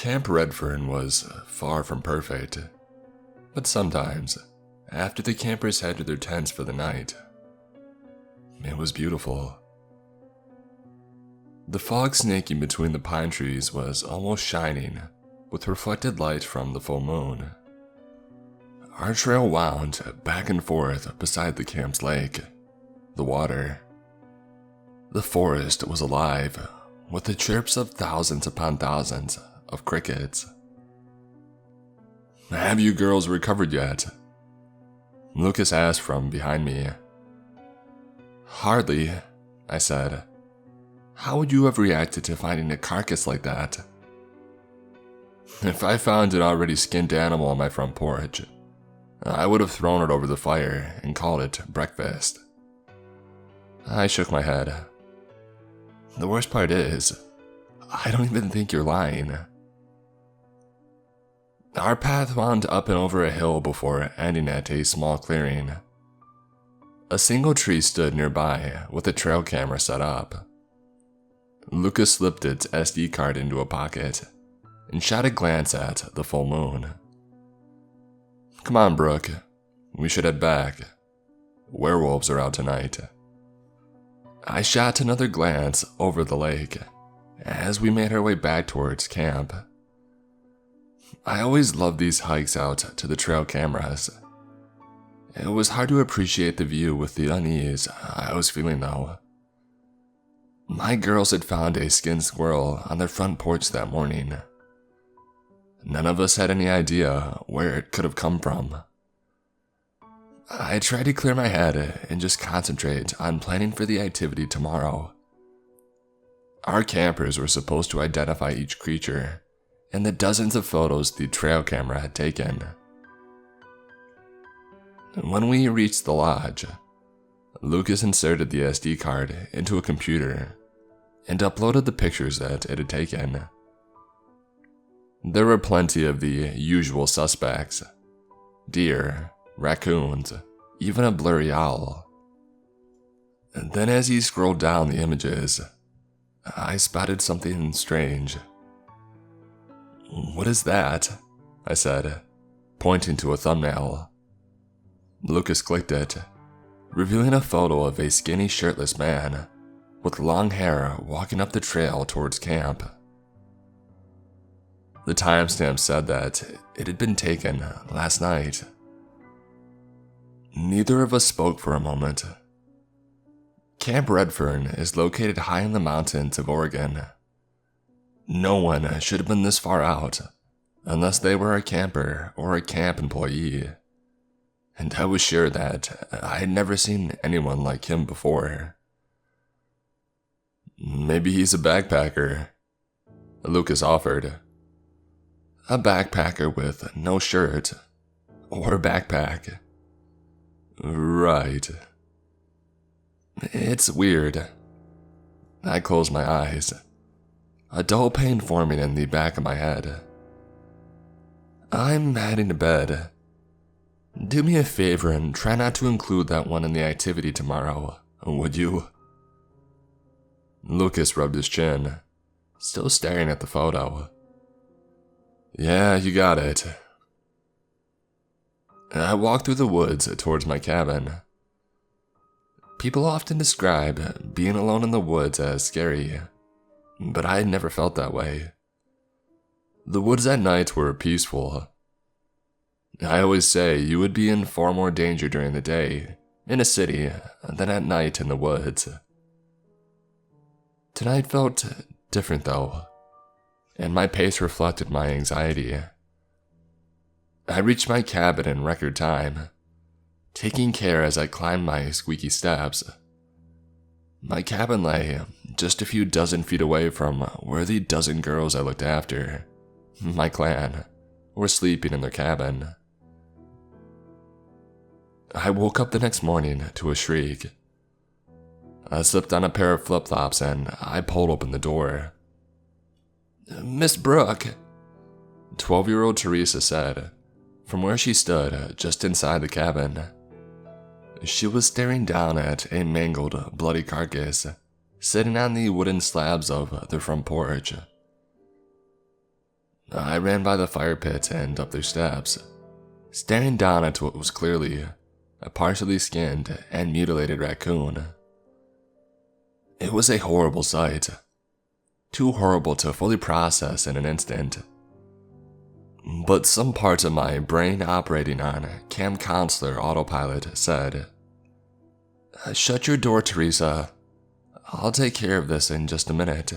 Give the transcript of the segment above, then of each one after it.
Camp Redfern was far from perfect, but sometimes, after the campers head to their tents for the night, it was beautiful. The fog snaking between the pine trees was almost shining with reflected light from the full moon. Our trail wound back and forth beside the camp's lake, the water. The forest was alive with the chirps of thousands upon thousands of crickets. "Have you girls recovered yet?" Lucas asked from behind me. "Hardly," I said. "How would you have reacted to finding a carcass like that?" "If I found an already skinned animal on my front porch, I would have thrown it over the fire and called it breakfast." I shook my head. "The worst part is, I don't even think you're lying." Our path wound up and over a hill before ending at a small clearing. A single tree stood nearby with a trail camera set up. Lucas slipped its SD card into a pocket and shot a glance at the full moon. "Come on, Brooke. We should head back. Werewolves are out tonight." I shot another glance over the lake as we made our way back towards camp. I always loved these hikes out to the trail cameras. It was hard to appreciate the view with the unease I was feeling though. My girls had found a skinned squirrel on their front porch that morning. None of us had any idea where it could have come from. I tried to clear my head and just concentrate on planning for the activity tomorrow. Our campers were supposed to identify each creature and the dozens of photos the trail camera had taken. When we reached the lodge, Lucas inserted the SD card into a computer and uploaded the pictures that it had taken. There were plenty of the usual suspects: deer, raccoons, even a blurry owl. And then as he scrolled down the images, I spotted something strange. "What is that?" I said, pointing to a thumbnail. Lucas clicked it, revealing a photo of a skinny shirtless man with long hair walking up the trail towards camp. The timestamp said that it had been taken last night. Neither of us spoke for a moment. Camp Redfern is located high in the mountains of Oregon. No one should have been this far out unless they were a camper or a camp employee, and I was sure that I had never seen anyone like him before. "Maybe he's a backpacker," Lucas offered. "A backpacker with no shirt or backpack." "Right. It's weird." I closed my eyes, a dull pain forming in the back of my head. "I'm heading to bed. Do me a favor and try not to include that one in the activity tomorrow, would you?" Lucas rubbed his chin, still staring at the photo. "Yeah, you got it." I walked through the woods towards my cabin. People often describe being alone in the woods as scary, but I had never felt that way. The woods at night were peaceful. I always say you would be in far more danger during the day in a city than at night in the woods. Tonight felt different though, and my pace reflected my anxiety. I reached my cabin in record time, taking care as I climbed my squeaky steps. My cabin lay just a few dozen feet away from where the dozen girls I looked after, my clan, were sleeping in their cabin. I woke up the next morning to a shriek. I slipped on a pair of flip-flops and I pulled open the door. "Miss Brooke," 12-year-old Teresa said, from where she stood just inside the cabin. She was staring down at a mangled, bloody carcass sitting on the wooden slabs of their front porch. I ran by the fire pit and up their steps, staring down at what was clearly a partially skinned and mutilated raccoon. It was a horrible sight, too horrible to fully process in an instant. But some parts of my brain operating on Cam Counselor autopilot said, "Shut your door, Teresa. I'll take care of this in just a minute."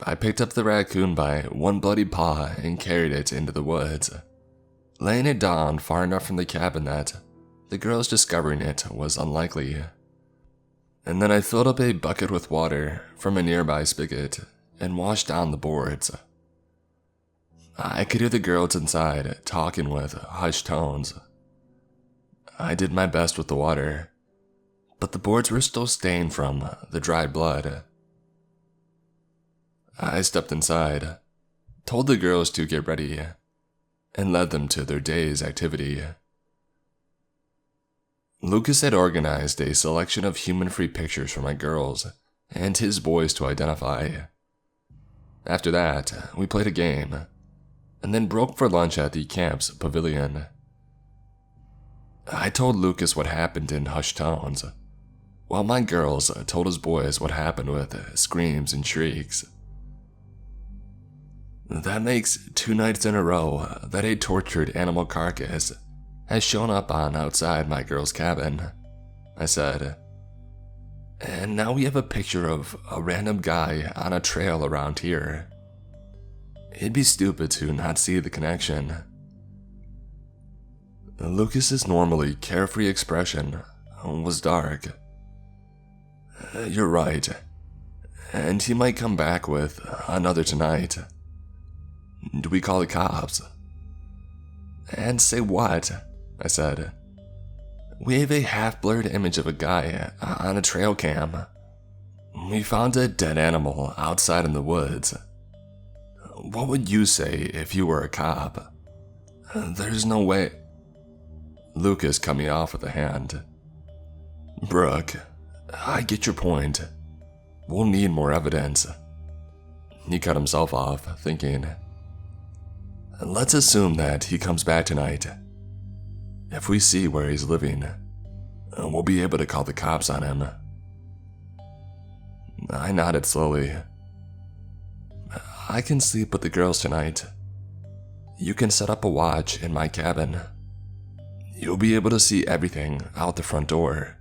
I picked up the raccoon by one bloody paw and carried it into the woods, laying it down far enough from the cabin that the girls discovering it was unlikely. And then I filled up a bucket with water from a nearby spigot and washed down the boards. I could hear the girls inside talking with hushed tones. I did my best with the water, but the boards were still stained from the dried blood. I stepped inside, told the girls to get ready, and led them to their day's activity. Lucas had organized a selection of human-free pictures for my girls and his boys to identify. After that, we played a game, and then broke for lunch at the camp's pavilion. I told Lucas what happened in hushed tones, while my girls told his boys what happened with screams and shrieks. That makes 2 nights in a row that a tortured animal carcass has shown up on outside my girl's cabin, I said. And now we have a picture of a random guy on a trail around here. It'd be stupid to not see the connection. Lucas's normally carefree expression was dark. You're right, and he might come back with another tonight. Do we call the cops? And say what? I said. We have a half-blurred image of a guy on a trail cam. We found a dead animal outside in the woods. What would you say if you were a cop? There's no way. Lucas cut me off with a hand. Brooke, I get your point. We'll need more evidence. He cut himself off, thinking, let's assume that he comes back tonight. If we see where he's living, we'll be able to call the cops on him. I nodded slowly. I can sleep with the girls tonight. You can set up a watch in my cabin. You'll be able to see everything out the front door.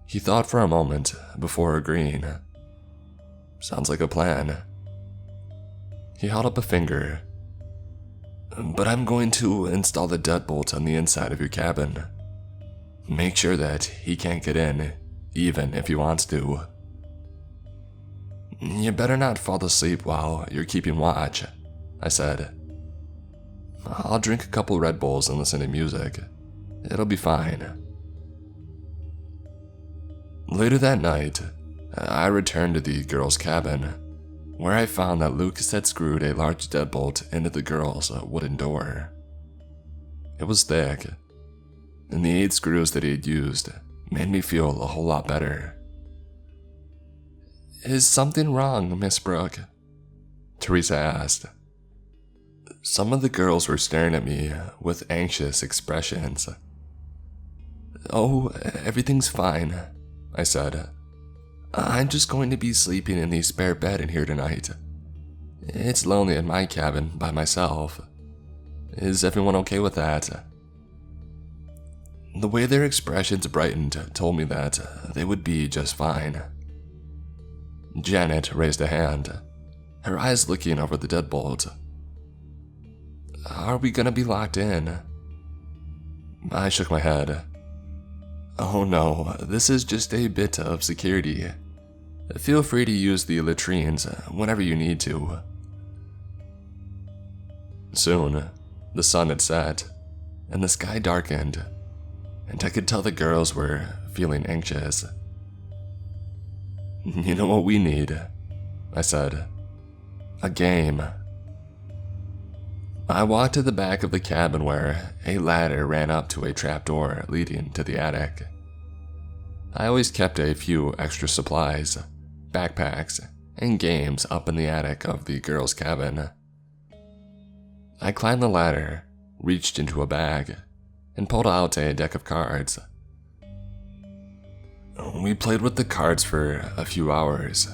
He thought for a moment before agreeing. Sounds like a plan. He held up a finger. But I'm going to install the deadbolt on the inside of your cabin. Make sure that he can't get in, even if he wants to. You better not fall asleep while you're keeping watch, I said. I'll drink a couple Red Bulls and listen to music. It'll be fine. Later that night, I returned to the girls' cabin, where I found that Lucas had screwed a large deadbolt into the girls' wooden door. It was thick, and the 8 screws that he had used made me feel a whole lot better. Is something wrong, Miss Brooke? Teresa asked. Some of the girls were staring at me with anxious expressions. Oh, everything's fine, I said. I'm just going to be sleeping in the spare bed in here tonight. It's lonely in my cabin by myself. Is everyone okay with that? The way their expressions brightened told me that they would be just fine. Janet raised a hand, her eyes looking over the deadbolt. Are we gonna be locked in? I shook my head. Oh no, this is just a bit of security. Feel free to use the latrines whenever you need to. Soon, the sun had set, and the sky darkened, and I could tell the girls were feeling anxious. You know what we need? I said. A game. I walked to the back of the cabin where a ladder ran up to a trapdoor leading to the attic. I always kept a few extra supplies, backpacks, and games up in the attic of the girls' cabin. I climbed the ladder, reached into a bag, and pulled out a deck of cards. We played with the cards for a few hours.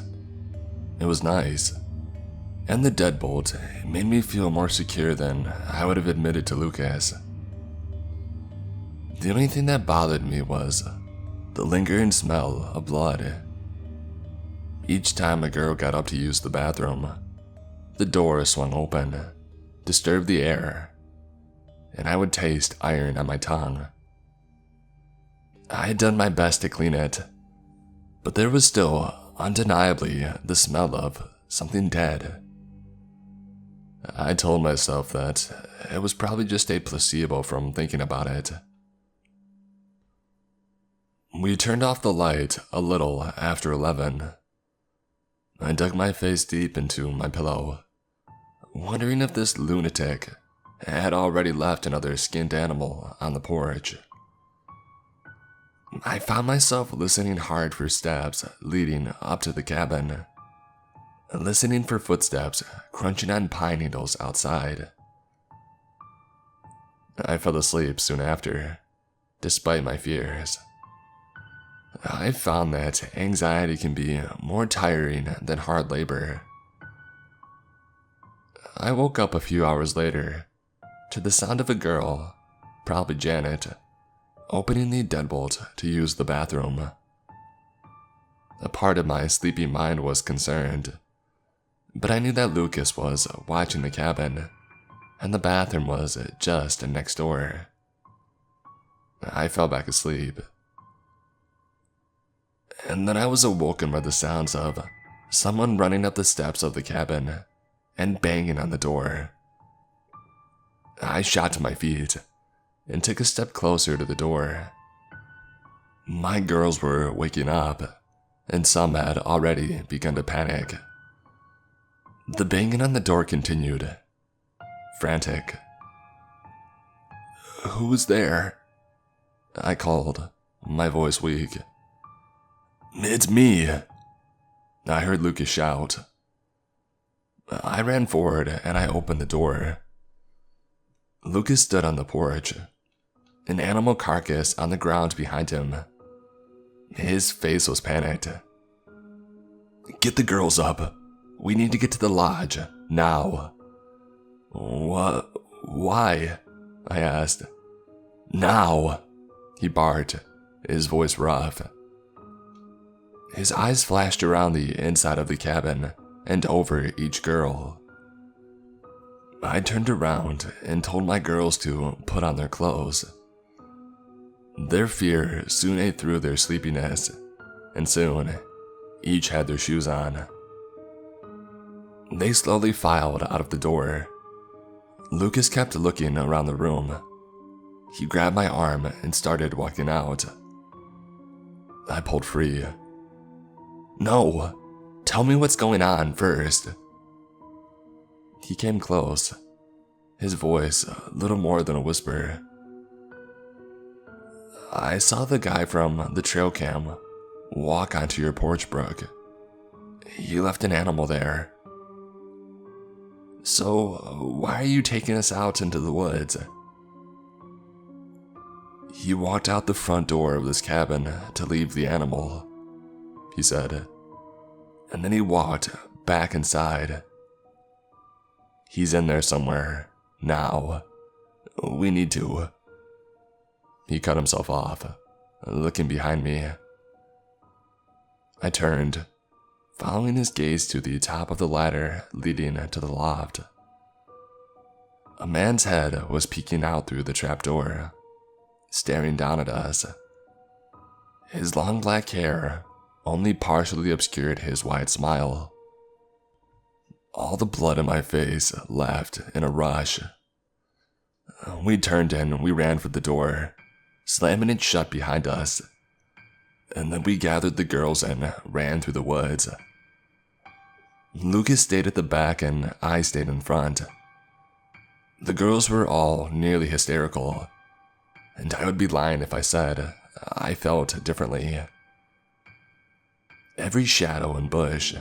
It was nice, and the deadbolt made me feel more secure than I would have admitted to Lucas. The only thing that bothered me was the lingering smell of blood. Each time a girl got up to use the bathroom, the door swung open, disturbed the air, and I would taste iron on my tongue. I had done my best to clean it, but there was still undeniably the smell of something dead. I told myself that it was probably just a placebo from thinking about it. We turned off the light a little after 11. I dug my face deep into my pillow, wondering if this lunatic had already left another skinned animal on the porch. I found myself listening hard for steps leading up to the cabin, listening for footsteps crunching on pine needles outside. I fell asleep soon after, despite my fears. I found that anxiety can be more tiring than hard labor. I woke up a few hours later to the sound of a girl, probably Janet, opening the deadbolt to use the bathroom. A part of my sleepy mind was concerned, but I knew that Lucas was watching the cabin, and the bathroom was just next door. I fell back asleep. And then I was awoken by the sounds of someone running up the steps of the cabin and banging on the door. I shot to my feet and took a step closer to the door. My girls were waking up, and some had already begun to panic. The banging on the door continued, frantic. "Who's there?" I called, my voice weak. "It's me," I heard Lucas shout. I ran forward and I opened the door. Lucas stood on the porch, an animal carcass on the ground behind him. His face was panicked. "Get the girls up. We need to get to the lodge, now." "What? Why?" I asked. "Now," he barked, his voice rough. His eyes flashed around the inside of the cabin and over each girl. I turned around and told my girls to put on their clothes. Their fear soon ate through their sleepiness, and soon each had their shoes on. They slowly filed out of the door. Lucas kept looking around the room. He grabbed my arm and started walking out. I pulled free. "No, tell me what's going on first." He came close, his voice little more than a whisper. "I saw the guy from the trail cam walk onto your porch, Brooke. He left an animal there. So, why are you taking us out into the woods?" "He walked out the front door of this cabin to leave the animal," he said, "and then he walked back inside. He's in there somewhere, now. We need to." He cut himself off, looking behind me. I turned, following his gaze to the top of the ladder leading to the loft. A man's head was peeking out through the trapdoor, staring down at us. His long black hair only partially obscured his wide smile. All the blood in my face left in a rush. We turned and we ran for the door, slamming it shut behind us. And then we gathered the girls and ran through the woods. Lucas stayed at the back and I stayed in front. The girls were all nearly hysterical, and I would be lying if I said I felt differently. Every shadow and bush,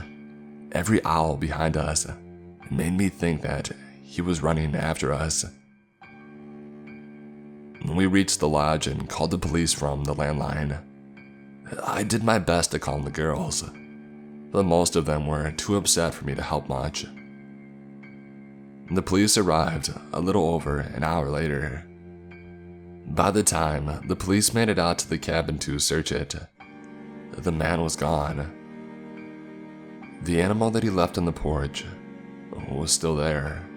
every owl behind us made me think that he was running after us. We reached the lodge and called the police from the landline. I did my best to calm the girls, but most of them were too upset for me to help much. The police arrived a little over an hour later. By the time the police made it out to the cabin to search it, the man was gone. The animal that he left on the porch was still there.